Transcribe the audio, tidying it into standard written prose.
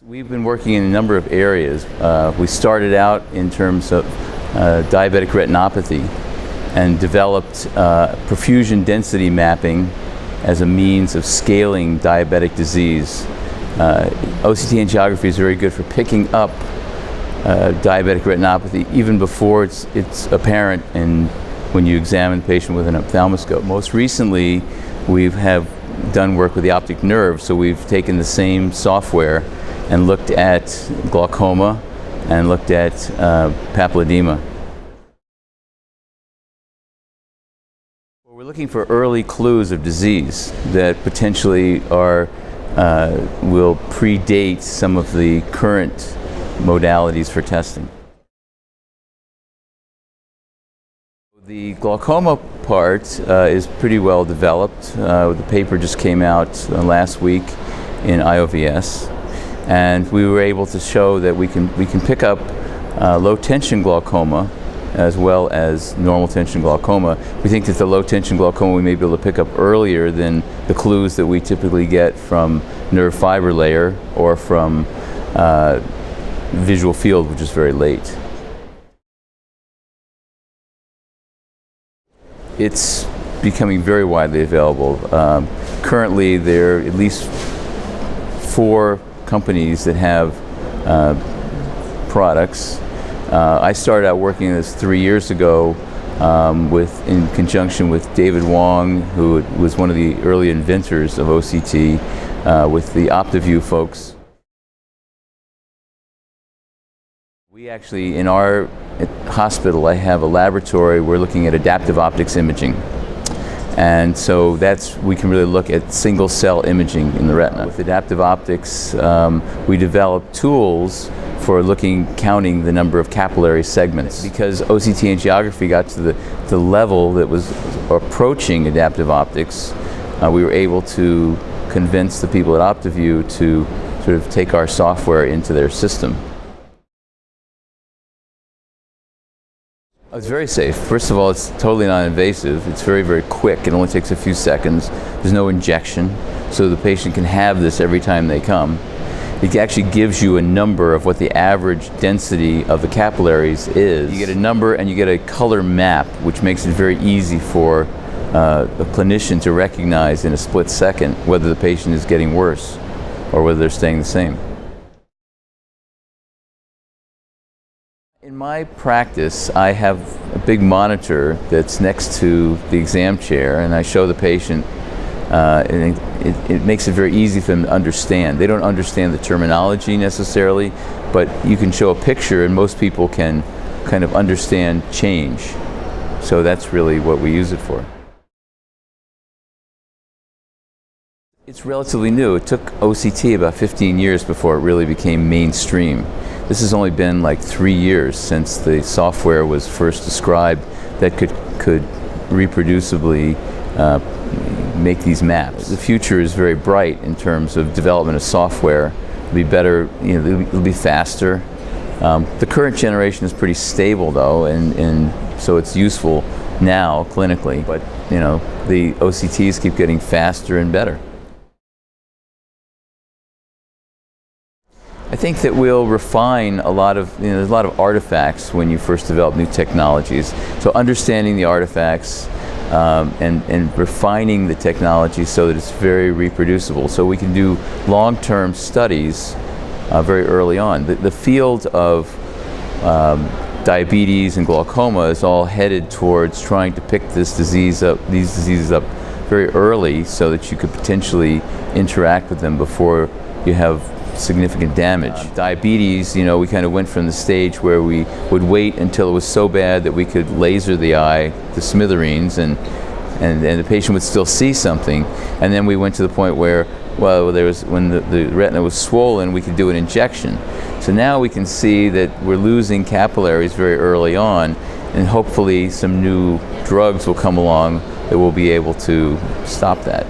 We've been working in a number of areas. We started out in terms of diabetic retinopathy and developed perfusion density mapping as a means of scaling diabetic disease. OCT angiography is very good for picking up diabetic retinopathy even before it's apparent when you examine the patient with an ophthalmoscope. Most recently, we have done work with the optic nerve, so we've taken the same software and looked at glaucoma and looked at papilledema. We're looking for early clues of disease that potentially will predate some of the current modalities for testing. The glaucoma part is pretty well developed. The paper just came out last week in IOVS, and we were able to show that we can pick up low tension glaucoma as well as normal tension glaucoma. We think that the low tension glaucoma we may be able to pick up earlier than the clues that we typically get from nerve fiber layer or from visual field, which is very late. It's becoming very widely available. Currently, there are at least 4 companies that have products. I started out working on this 3 years ago in conjunction with David Wong, who was one of the early inventors of OCT, with the OptiView folks. We actually, in our hospital, I have a laboratory. We're looking at adaptive optics imaging. And so we can really look at single cell imaging in the retina. With adaptive optics, we developed tools for counting the number of capillary segments. Because OCT angiography got to the level that was approaching adaptive optics, we were able to convince the people at OptiView to sort of take our software into their system. It's very safe. First of all, it's totally non-invasive. It's very, very quick. It only takes a few seconds. There's no injection, so the patient can have this every time they come. It actually gives you a number of what the average density of the capillaries is. You get a number and you get a color map, which makes it very easy for a clinician to recognize in a split second whether the patient is getting worse or whether they're staying the same. In my practice, I have a big monitor that's next to the exam chair, and I show the patient, and it makes it very easy for them to understand. They don't understand the terminology necessarily, but you can show a picture and most people can kind of understand change. So that's really what we use it for. It's relatively new. It took OCT about 15 years before it really became mainstream. This has only been like 3 years since the software was first described that could reproducibly make these maps. The future is very bright in terms of development of software. It'll be better, it'll be faster. The current generation is pretty stable though, and so it's useful now clinically, but the OCTs keep getting faster and better. I think that we'll refine a lot of, there's a lot of artifacts when you first develop new technologies. So understanding the artifacts and refining the technology so that it's very reproducible. So we can do long-term studies very early on. The field of diabetes and glaucoma is all headed towards trying to pick these diseases up very early so that you could potentially interact with them before you have significant damage. Diabetes, we kind of went from the stage where we would wait until it was so bad that we could laser the eye to smithereens and the patient would still see something, and then we went to the point where, when the retina was swollen, we could do an injection. So now we can see that we're losing capillaries very early on, and hopefully some new drugs will come along that will be able to stop that.